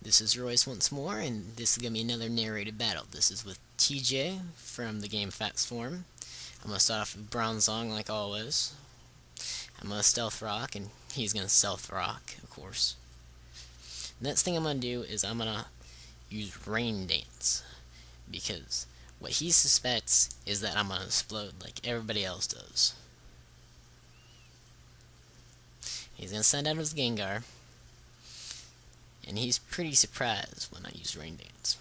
This is Royice once more, and this is going to be another narrated battle. This is with TJ from the game Facts Forum. I'm going to start off with Bronzong like always. I'm going to stealth rock, and he's going to stealth rock, of course. Next thing I'm going to do is I'm going to use Rain Dance, because what he suspects is that I'm going to explode like everybody else does. He's going to send out his Gengar, and he's pretty surprised when I use Rain Dance.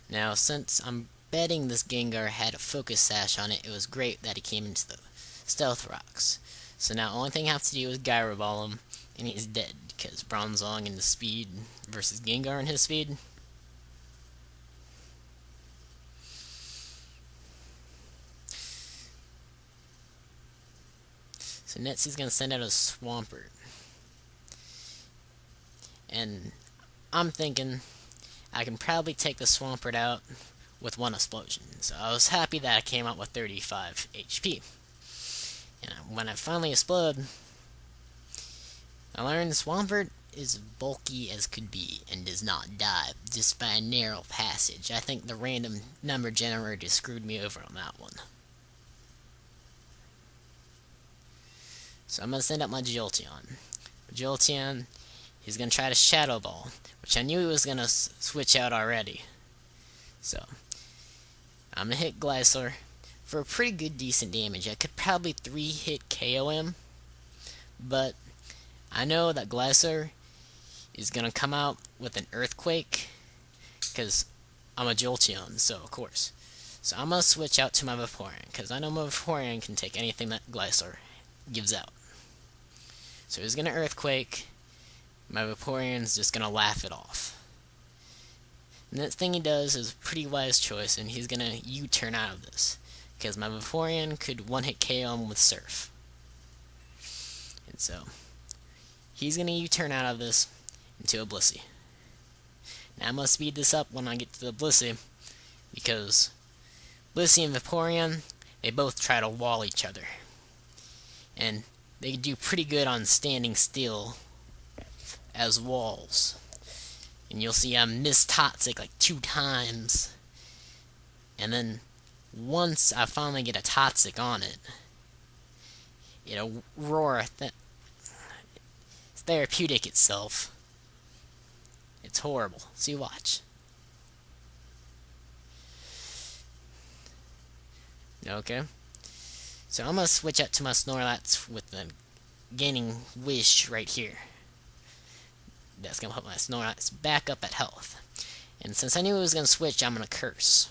Now, since I'm betting this Gengar had a Focus Sash on it, it was great that he came into the Stealth Rocks. So now, only thing I have to do is Gyro Ball him, and he's dead, because Bronzong and the speed versus Gengar and his speed. So next he's going to send out a Swampert. And I'm thinking I can probably take the Swampert out with one explosion. So I was happy that I came out with 35 HP. And when I finally explode, I learned Swampert is bulky as could be and does not die just by a narrow passage. I think the random number generator screwed me over on that one. So I'm going to send out my Jolteon. Jolteon, he's going to try to Shadow Ball, which I knew he was going to switch out already. So, I'm going to hit Glysaur for a pretty good decent damage. I could probably 3-hit KO him, but I know that Glysaur is going to come out with an Earthquake, because I'm a Jolteon, so of course. So I'm going to switch out to my Vaporeon, because I know my Vaporeon can take anything that Glysaur gives out. So he's going to Earthquake. My Vaporeon's just going to laugh it off. The next thing he does is a pretty wise choice, and he's going to U-turn out of this, because my Vaporeon could one-hit KO him with Surf. And so, he's going to U-turn out of this into a Blissey. Now I'm going to speed this up when I get to the Blissey, because Blissey and Vaporeon, they both try to wall each other. And they do pretty good on standing still as walls. And you'll see I missed Toxic like 2 times. And then once I finally get a Toxic on it, it'll roar. It's therapeutic itself. It's horrible. See, watch. Okay. So I'm going to switch out to my Snorlax with the gaining Wish right here. That's going to put my Snorlax back up at health. And since I knew it was going to switch, I'm going to Curse.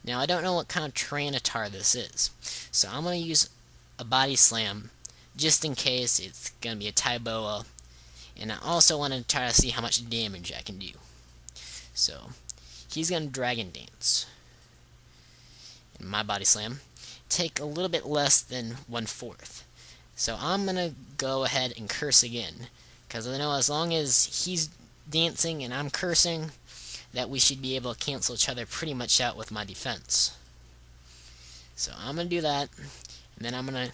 Now, I don't know what kind of Tyranitar this is, so I'm going to use a Body Slam, just in case it's going to be a ty-boah. And I also want to try to see how much damage I can do. So, he's going to Dragon Dance. And my Body Slam take a little bit less than 1/4. So I'm going to go ahead and Curse again, because I know as long as he's dancing and I'm cursing, that we should be able to cancel each other pretty much out with my defense. So I'm going to do that, and then I'm going to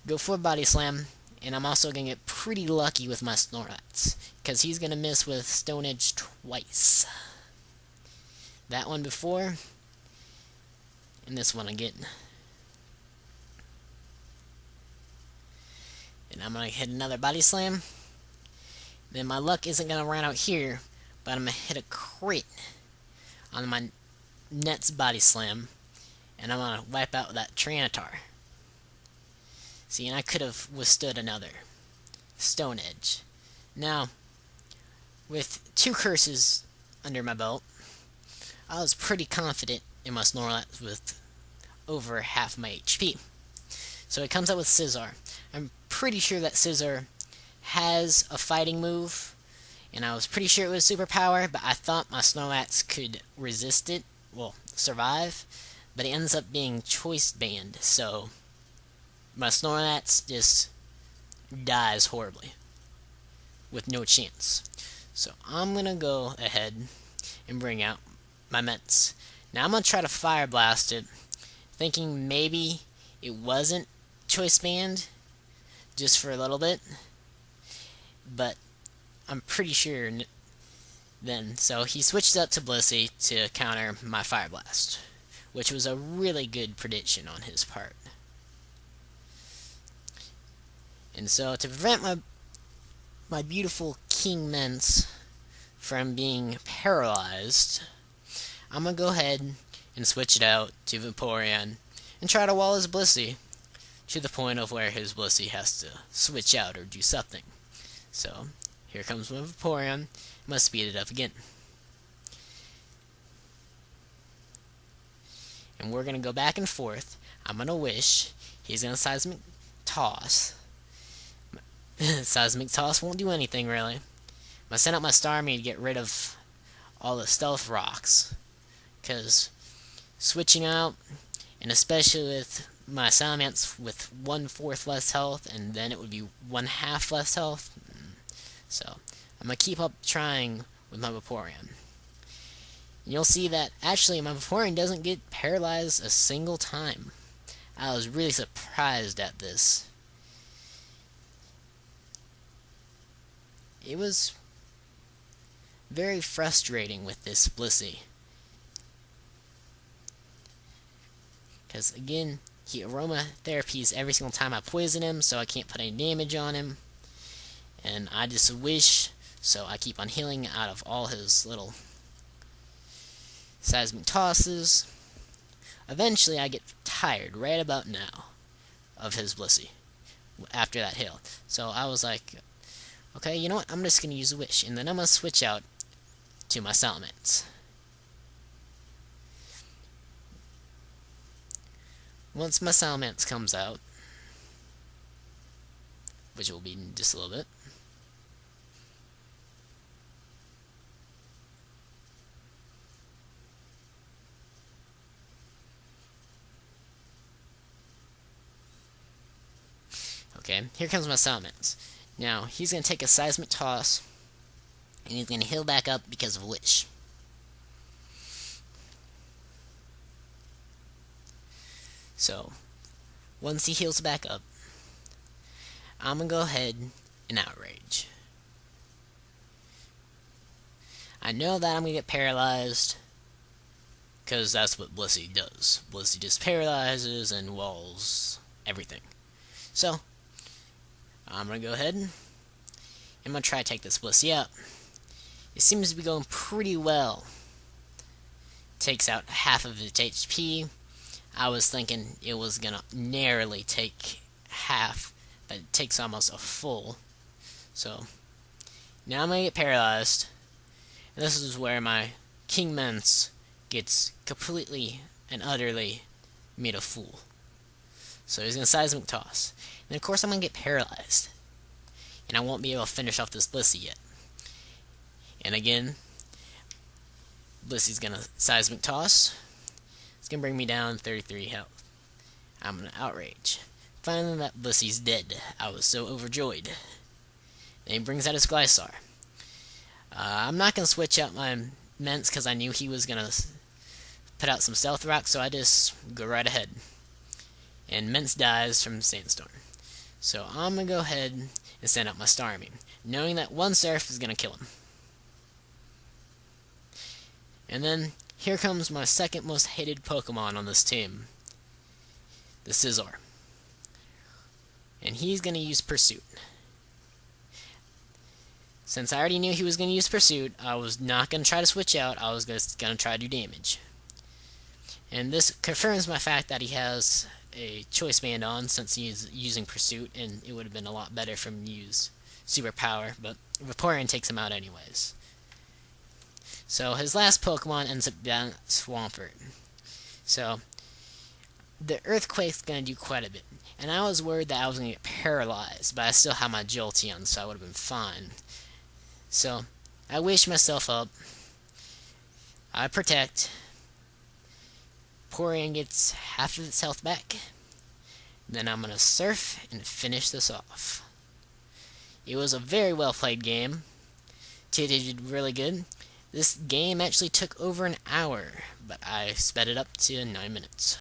go for a Body Slam, and I'm also going to get pretty lucky with my Snorlax, because he's going to miss with Stone Edge twice. That one before, and this one again. And I'm going to hit another Body Slam. Then my luck isn't going to run out here, but I'm going to hit a crit on my next Body Slam, and I'm going to wipe out that Tyranitar. See, and I could have withstood another Stone Edge. Now, with 2 curses under my belt, I was pretty confident in my Snorlax with over half my HP. So it comes out with Scizor. I'm pretty sure that Scizor has a fighting move, and I was pretty sure it was superpower, but I thought my Snorlax could resist it, well, survive, but it ends up being choice banned, so my Snorlax just dies horribly, with no chance. So I'm going to go ahead and bring out my mence. Now I'm going to try to Fire Blast it, thinking maybe it wasn't choice banned, just for a little bit, but I'm pretty sure then. So he switched up to Blissey to counter my Fire Blast, which was a really good prediction on his part. And so to prevent my beautiful King Mence from being paralyzed, I'm going to go ahead and switch it out to Vaporeon and try to wall his Blissey to the point of where his Blissey has to switch out or do something. So here comes my Vaporeon. I'm going to speed it up again. And we're going to go back and forth. I'm going to wish. He's going to Seismic Toss. Seismic Toss won't do anything, really. I'm going to send out my Starmie to get rid of all the Stealth Rocks. Because switching out, and especially with my Salamence with 1/4 less health, and then it would be 1/2 less health. So I'm going to keep up trying with my Vaporeon. And you'll see that actually my Vaporeon doesn't get paralyzed a single time. I was really surprised at this. It was very frustrating with this Blissey. Because again, he aromatherapies every single time I poison him, so I can't put any damage on him. And I just wish, so I keep on healing out of all his little Seismic Tosses. Eventually I get tired, right about now, of his Blissey after that heal. So I was like, okay, you know what, I'm just going to use a Wish, and then I'm going to switch out to my Salamence. Once my Salamence comes out, which will be in just a little bit, okay, here comes my Salamence. Now, he's going to take a Seismic Toss, and he's going to heal back up because of a Wish. So, once he heals back up, I'm going to go ahead and Outrage. I know that I'm going to get paralyzed, because that's what Blissey does. Blissey just paralyzes and walls everything. So, I'm going to go ahead and I'm going to try to take this Blissey out. It seems to be going pretty well. Takes out half of its HP. I was thinking it was going to narrowly take half, but it takes almost a full. So, now I'm going to get paralyzed. And this is where my King Mence gets completely and utterly made a fool. So he's going to Seismic Toss. And of course I'm going to get paralyzed. And I won't be able to finish off this Blissey yet. And again, Blissey's going to Seismic Toss. It's going to bring me down 33 health. I'm going to Outrage. Finally, that Blissey's dead. I was so overjoyed. Then he brings out his Glysaur. I'm not going to switch out my Mence because I knew he was going to put out some Stealth Rock, so I just go right ahead. And Mence dies from Sandstorm. So I'm going to go ahead and send out my Starmie, knowing that one Surf is going to kill him. And then, here comes my second most hated Pokemon on this team, the Scizor. And he's going to use Pursuit. Since I already knew he was going to use Pursuit, I was not going to try to switch out, I was just going to try to do damage. And this confirms my fact that he has a Choice Band on, since he is using Pursuit, and it would have been a lot better for him to use Superpower, but Vaporeon takes him out anyways. So his last Pokemon ends up being Swampert. So the Earthquake's going to do quite a bit. And I was worried that I was going to get paralyzed, but I still have my Jolteon, so I would have been fine. So I wish myself up. I Protect. Vaporeon gets half of its health back. Then I'm going to Surf and finish this off. It was a very well played game. TJ did really good. This game actually took over an hour, but I sped it up to 9 minutes.